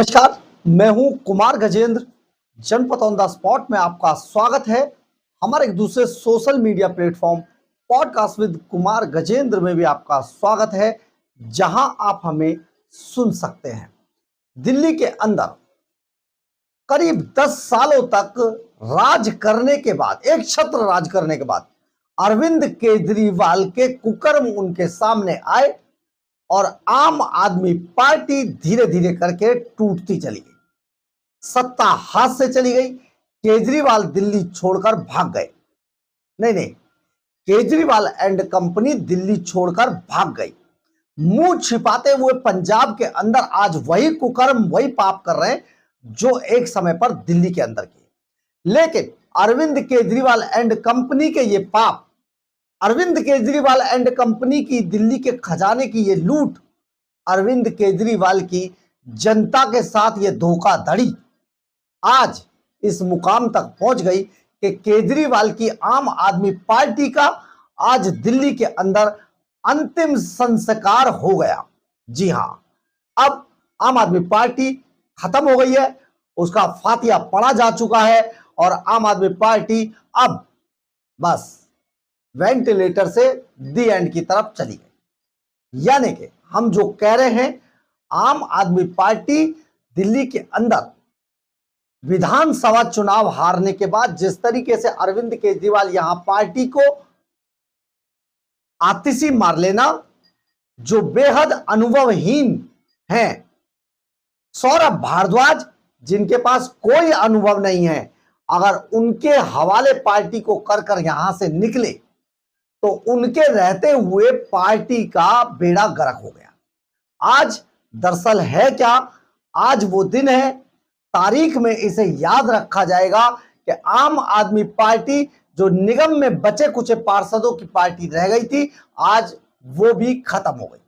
नमस्कार, मैं हूं कुमार गजेंद्र। जनपद ऑन द स्पॉट में आपका स्वागत है। हमारे एक दूसरे social media platform podcast with Kumar Gajendra में भी आपका स्वागत है, जहां आप हमें सुन सकते हैं। दिल्ली के अंदर करीब 10 सालों तक राज करने के बाद, एक छत्र राज करने के बाद अरविंद केजरीवाल के कुकर्म उनके सामने आए और आम आदमी पार्टी धीरे धीरे करके टूटती चली गई। सत्ता हाथ से चली गई। केजरीवाल दिल्ली छोड़कर भाग गए। नहीं, केजरीवाल एंड कंपनी दिल्ली छोड़कर भाग गई। मुंह छिपाते हुए पंजाब के अंदर आज वही कुकर्म, वही पाप कर रहे हैं जो एक समय पर दिल्ली के अंदर किए। लेकिन अरविंद केजरीवाल एंड कंपनी के ये पाप, अरविंद केजरीवाल एंड कंपनी की दिल्ली के खजाने की ये लूट, अरविंद केजरीवाल की जनता के साथ ये धोखाधड़ी आज इस मुकाम तक पहुंच गई कि केजरीवाल की आम आदमी पार्टी का आज दिल्ली के अंदर अंतिम संस्कार हो गया। जी हां, अब आम आदमी पार्टी खत्म हो गई है, उसका फातिया पढ़ा जा चुका है और आम आदमी पार्टी अब बस वेंटिलेटर से दी एंड की तरफ चली गई। यानी कि हम जो कह रहे हैं, आम आदमी पार्टी दिल्ली के अंदर विधानसभा चुनाव हारने के बाद जिस तरीके से अरविंद केजरीवाल यहां पार्टी को आतिशी मार लेना, जो बेहद अनुभवहीन हैं, सौरभ भारद्वाज जिनके पास कोई अनुभव नहीं है, अगर उनके हवाले पार्टी को कर कर यहां से निकले तो उनके रहते हुए पार्टी का बेड़ा गर्क हो गया। आज दरअसल है क्या, आज वो दिन है, तारीख में इसे याद रखा जाएगा कि आम आदमी पार्टी जो निगम में बचे कुचे पार्षदों की पार्टी रह गई थी, आज वो भी खत्म हो गई।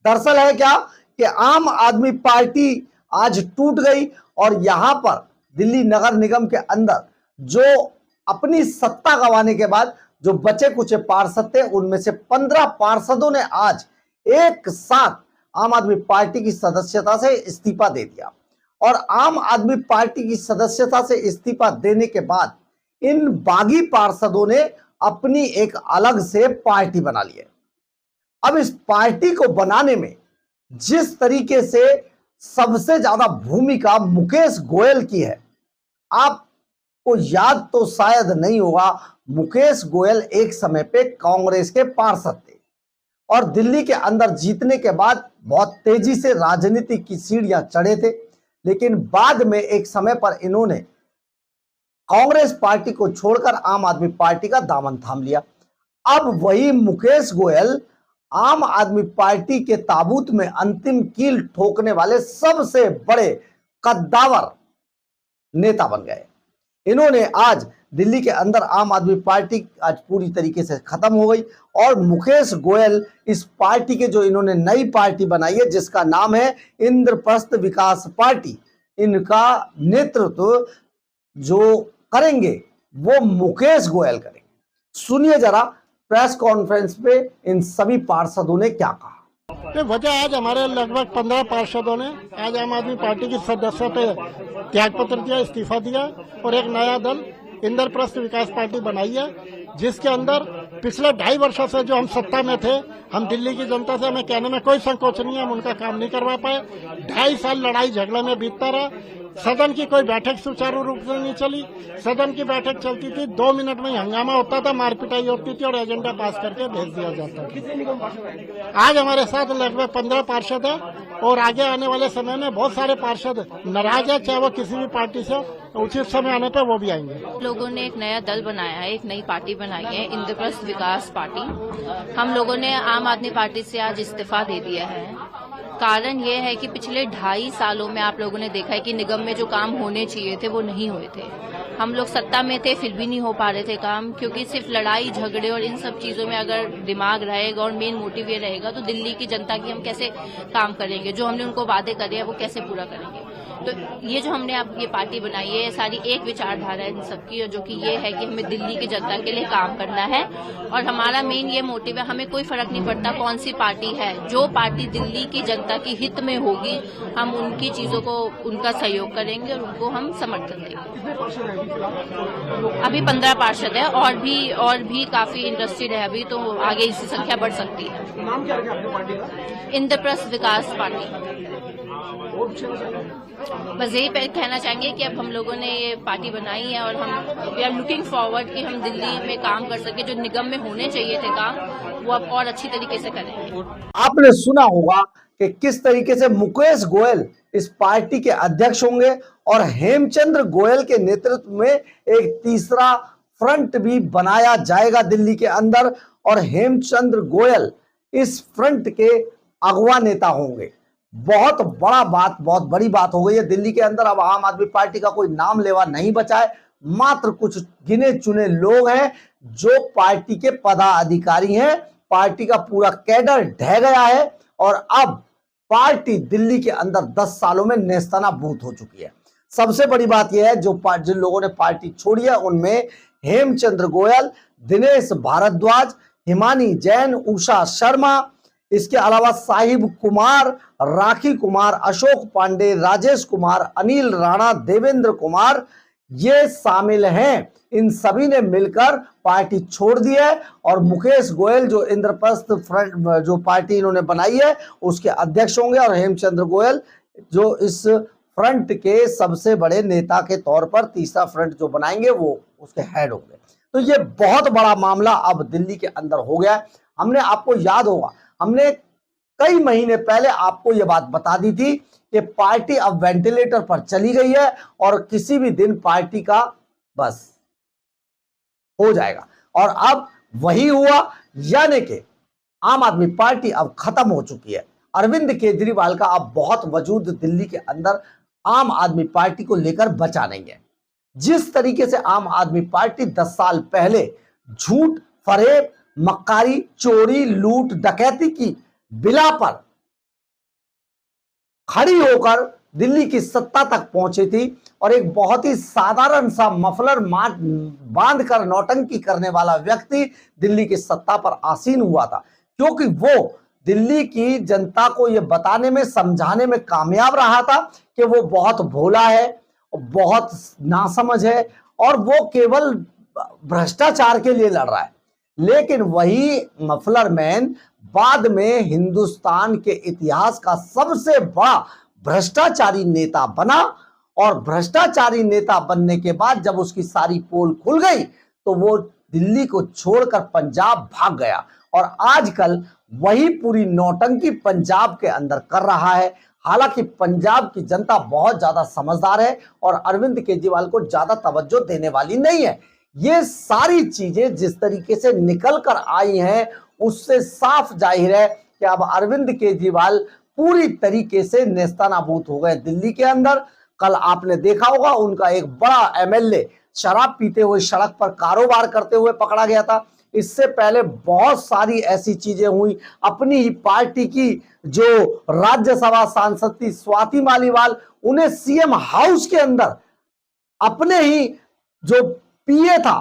दरअसल है क्या कि आम आदमी पार्टी आज टूट गई और यहां पर दिल्ली नगर निगम के अंदर जो अपनी सत्ता गंवाने के बाद जो बचे कुचे पार्षद थे, उनमें से 15 पार्षदों ने आज एक साथ आम आदमी पार्टी की सदस्यता से इस्तीफा दे दिया। और आम आदमी पार्टी की सदस्यता से इस्तीफा देने के बाद इन बागी पार्षदों ने अपनी एक अलग से पार्टी बना ली है। अब इस पार्टी को बनाने में जिस तरीके से सबसे ज्यादा भूमिका मुकेश गोयल की है, आपको याद तो शायद नहीं होगा, मुकेश गोयल एक समय पे कांग्रेस के पार्षद थे और दिल्ली के अंदर जीतने के बाद बहुत तेजी से राजनीति की सीढ़ियां चढ़े थे। लेकिन बाद में एक समय पर इन्होंने कांग्रेस पार्टी को छोड़कर आम आदमी पार्टी का दामन थाम लिया। अब वही मुकेश गोयल आम आदमी पार्टी के ताबूत में अंतिम कील ठोकने वाले सबसे बड़े कद्दावर नेता बन गए। इन्होंने आज दिल्ली के अंदर आम आदमी पार्टी आज पूरी तरीके से खत्म हो गई और मुकेश गोयल इस पार्टी के जो इन्होंने नई पार्टी बनाई है, जिसका नाम है इंद्रप्रस्थ विकास पार्टी, इनका नेतृत्व जो करेंगे वो मुकेश गोयल करेंगे। सुनिए जरा प्रेस कॉन्फ्रेंस पे इन सभी पार्षदों ने क्या कहा। वजह आज हमारे लगभग 15 पार्षदों ने आज आम आदमी पार्टी की सदस्यता त्यागपत्र दिया, इस्तीफा दिया और एक नया दल इंद्रप्रस्थ विकास पार्टी बनाई है, जिसके अंदर पिछले 2.5 वर्षों से जो हम सत्ता में थे, हम दिल्ली की जनता से हमें कहने में कोई संकोच नहीं है, हम उनका काम नहीं करवा पाए। 2.5 साल लड़ाई झगड़ा में बीतता रहा। सदन की कोई बैठक सुचारू रूप से नहीं चली। सदन की बैठक चलती थी, 2 मिनट में हंगामा होता था, मारपिटाई होती थी और एजेंडा पास करके भेज दिया जाता था। आज हमारे साथ लगभग 15 पार्षद है और आगे आने वाले समय में बहुत सारे पार्षद नाराज है, चाहे वो किसी भी पार्टी से, उचित समय आने पर वो भी आएंगे। लोगों ने एक नया दल बनाया है, एक नई पार्टी बनाई है, इंद्रप्रस्थ विकास पार्टी। हम लोगों ने आम आदमी पार्टी से आज इस्तीफा दे दिया है। कारण ये है कि पिछले 2.5 सालों में आप लोगों ने देखा है कि निगम में जो काम होने चाहिए थे वो नहीं हुए थे। हम लोग सत्ता में थे, फिर भी नहीं हो पा रहे थे काम, क्योंकि सिर्फ लड़ाई झगड़े और इन सब चीजों में अगर दिमाग रहेगा और मेन मोटिव ये रहेगा तो दिल्ली की जनता की हम कैसे काम करेंगे, जो हमने उनको वादे करे हैं वो कैसे पूरा करेंगे। तो ये जो हमने अब ये पार्टी बनाई है, सारी एक विचारधारा है इन सबकी, जो कि ये है कि हमें दिल्ली की जनता के लिए काम करना है। और हमारा मेन ये मोटिव है, हमें कोई फर्क नहीं पड़ता कौन सी पार्टी है, जो पार्टी दिल्ली की जनता की हित में होगी हम उनकी चीजों को, उनका सहयोग करेंगे और उनको हम समर्थन देंगे। अभी 15 पार्षद है और भी काफी इंटरेस्टेड है अभी, तो आगे इसकी संख्या बढ़ सकती है। नाम क्या रखा आपने पार्टी का? इंद्रप्रस्थ विकास पार्टी। बस यही कहना चाहेंगे कि अब हम लोगों ने ये पार्टी बनाई है और हम वी आर लुकिंग फॉरवर्ड कि हम दिल्ली में काम कर सके, जो निगम में होने चाहिए थे काम, वो अब और अच्छी तरीके से करेंगे। आपने सुना होगा कि किस तरीके से मुकेश गोयल इस पार्टी के अध्यक्ष होंगे और हेमचंद्र गोयल के नेतृत्व में एक तीसरा फ्रंट भी बनाया जाएगा दिल्ली के अंदर, और हेमचंद्र गोयल इस फ्रंट के अगवा नेता होंगे। बहुत बड़ी बात हो गई है दिल्ली के अंदर। अब आम आदमी पार्टी का कोई नाम लेवा नहीं बचा है, मात्र कुछ गिने चुने लोग हैं जो पार्टी के पदाधिकारी हैं। पार्टी का पूरा कैडर ढह गया है और अब पार्टी दिल्ली के अंदर 10 सालों में नेस्तनाबूत हो चुकी है। सबसे बड़ी बात यह है, जिन लोगों ने पार्टी छोड़ी है उनमें हेमचंद्र गोयल, दिनेश भारद्वाज, हिमानी जैन, उषा शर्मा, इसके अलावा साहिब कुमार, राखी कुमार, अशोक पांडे, राजेश कुमार, अनिल राणा, देवेंद्र कुमार, ये शामिल हैं। इन सभी ने मिलकर पार्टी छोड़ दी है और मुकेश गोयल जो इंद्रप्रस्थ फ्रंट जो पार्टी इन्होंने बनाई है उसके अध्यक्ष होंगे, और हेमचंद्र गोयल जो इस फ्रंट के सबसे बड़े नेता के तौर पर तीसरा फ्रंट जो बनाएंगे वो उसके हेड होंगे। तो ये बहुत बड़ा मामला अब दिल्ली के अंदर हो गया है। हमने, आपको याद होगा, हमने कई महीने पहले आपको यह बात बता दी थी कि पार्टी अब वेंटिलेटर पर चली गई है और किसी भी दिन पार्टी का बस हो जाएगा, और अब वही हुआ, यानी कि आम आदमी पार्टी अब खत्म हो चुकी है। अरविंद केजरीवाल का अब बहुत वजूद दिल्ली के अंदर आम आदमी पार्टी को लेकर बचा नहीं है। जिस तरीके से आम आदमी पार्टी 10 साल पहले झूठ, फरेब, मक्कारी, चोरी, लूट, डकैती की बिला पर खड़ी होकर दिल्ली की सत्ता तक पहुंची थी और एक बहुत ही साधारण सा मफलर बांधकर नौटंकी करने वाला व्यक्ति दिल्ली की सत्ता पर आसीन हुआ था, क्योंकि वो दिल्ली की जनता को यह बताने में, समझाने में कामयाब रहा था कि वो बहुत भोला है, बहुत नासमझ है और वो केवल भ्रष्टाचार के लिए लड़ रहा है। लेकिन वही मफलर मैन बाद में हिंदुस्तान के इतिहास का सबसे बड़ा भ्रष्टाचारी नेता बना, और भ्रष्टाचारी नेता बनने के बाद जब उसकी सारी पोल खुल गई तो वो दिल्ली को छोड़कर पंजाब भाग गया, और आजकल वही पूरी नौटंकी पंजाब के अंदर कर रहा है। हालांकि पंजाब की जनता बहुत ज्यादा समझदार है और अरविंद केजरीवाल को ज्यादा तवज्जो देने वाली नहीं है। ये सारी चीजें जिस तरीके से निकल कर आई हैं उससे साफ जाहिर है कि अब अरविंद केजरीवाल पूरी तरीके से नेस्तनाबूत हो गए दिल्ली के अंदर। कल आपने देखा होगा उनका एक बड़ा एमएलए शराब पीते हुए सड़क पर कारोबार करते हुए पकड़ा गया था। इससे पहले बहुत सारी ऐसी चीजें हुई। अपनी ही पार्टी की जो राज्यसभा सांसद थी स्वाति मालीवाल, उन्हें सीएम हाउस के अंदर अपने ही जो पीए था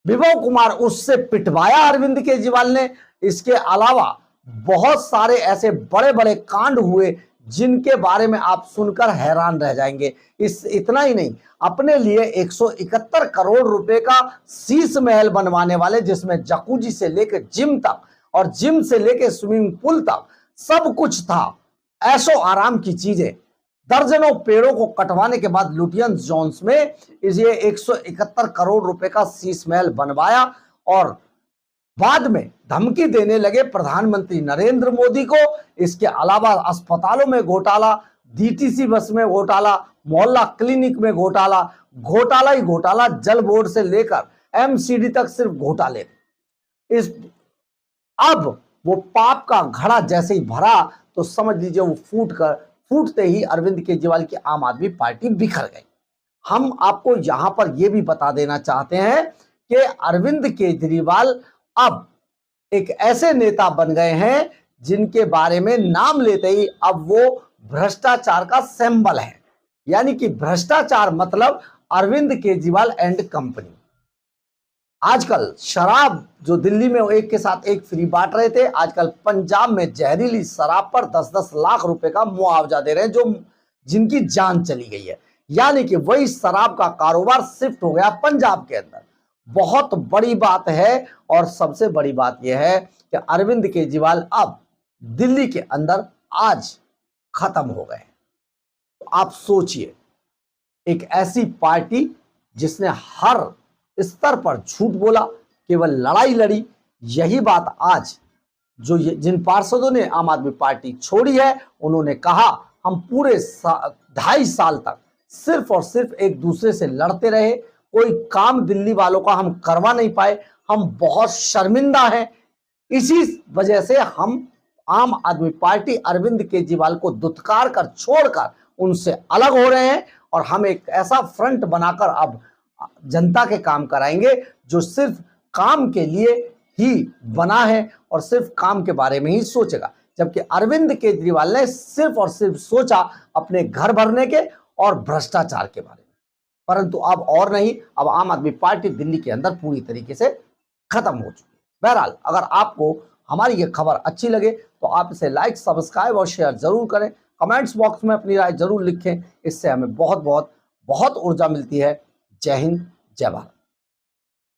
विभव कुमार, उससे पिटवाया अरविंद केजरीवाल ने। इसके अलावा बहुत सारे ऐसे बड़े बड़े कांड हुए जिनके बारे में आप सुनकर हैरान रह जाएंगे। इतना ही नहीं, अपने लिए 171 करोड़ रुपए का शीश महल बनवाने वाले, जिसमें जकूजी से लेकर जिम तक और जिम से लेकर स्विमिंग पूल तक सब कुछ था, ऐशो आराम की चीजें। दर्जनों पेड़ों को कटवाने के बाद लुटियंस जोन्स में इसे 171 करोड़ रुपए का शीश महल बनवाया और बाद में धमकी देने लगे प्रधानमंत्री नरेंद्र मोदी को। इसके अलावा अस्पतालों में घोटाला, डीटीसी बस में घोटाला, मोहल्ला क्लिनिक में घोटाला, घोटाला ही घोटाला, जल बोर्ड से लेकर एमसीडी तक सिर्फ घोटाले। अब वो पाप का घड़ा जैसे ही भरा तो समझ लीजिए वो फूटते ही अरविंद केजरीवाल की आम आदमी पार्टी बिखर गई। हम आपको यहां पर यह भी बता देना चाहते हैं कि अरविंद केजरीवाल अब एक ऐसे नेता बन गए हैं जिनके बारे में नाम लेते ही अब वो भ्रष्टाचार का सिंबल है। यानी कि भ्रष्टाचार मतलब अरविंद केजरीवाल एंड कंपनी। आजकल शराब जो दिल्ली में एक के साथ एक फ्री बांट रहे थे, आजकल पंजाब में जहरीली शराब पर 10-10 लाख रुपए का मुआवजा दे रहे हैं, जो जिनकी जान चली गई है। यानी कि वही शराब का कारोबार शिफ्ट हो गया पंजाब के अंदर। बहुत बड़ी बात है। और सबसे बड़ी बात यह है कि अरविंद केजरीवाल अब दिल्ली के अंदर आज खत्म हो गए। तो आप सोचिए, एक ऐसी पार्टी जिसने हर स्तर पर झूठ बोला, केवल लड़ाई लड़ी, यही बात आज जो जिन पार्षदों ने आम आदमी पार्टी छोड़ी है, उन्होंने कहा हम पूरे 2.5 साल तक सिर्फ और सिर्फ एक दूसरे से लड़ते रहे, कोई काम दिल्ली वालों का हम करवा नहीं पाए, हम बहुत शर्मिंदा हैं। इसी वजह से हम आम आदमी पार्टी अरविंद केजरीवाल को दुत्कार कर छोड़कर उनसे अलग हो रहे हैं और हम एक ऐसा फ्रंट बनाकर अब जनता के काम कराएंगे जो सिर्फ काम के लिए ही बना है और सिर्फ काम के बारे में ही सोचेगा। जबकि अरविंद केजरीवाल ने सिर्फ और सिर्फ सोचा अपने घर भरने के और भ्रष्टाचार के बारे में। परंतु अब और नहीं, अब आम आदमी पार्टी दिल्ली के अंदर पूरी तरीके से खत्म हो चुकी है। बहरहाल, अगर आपको हमारी ये खबर अच्छी लगे तो आप इसे लाइक, सब्सक्राइब और शेयर जरूर करें। कमेंट्स बॉक्स में अपनी राय जरूर लिखें, इससे हमें बहुत बहुत बहुत ऊर्जा मिलती है। जय हिंद, जय भारत।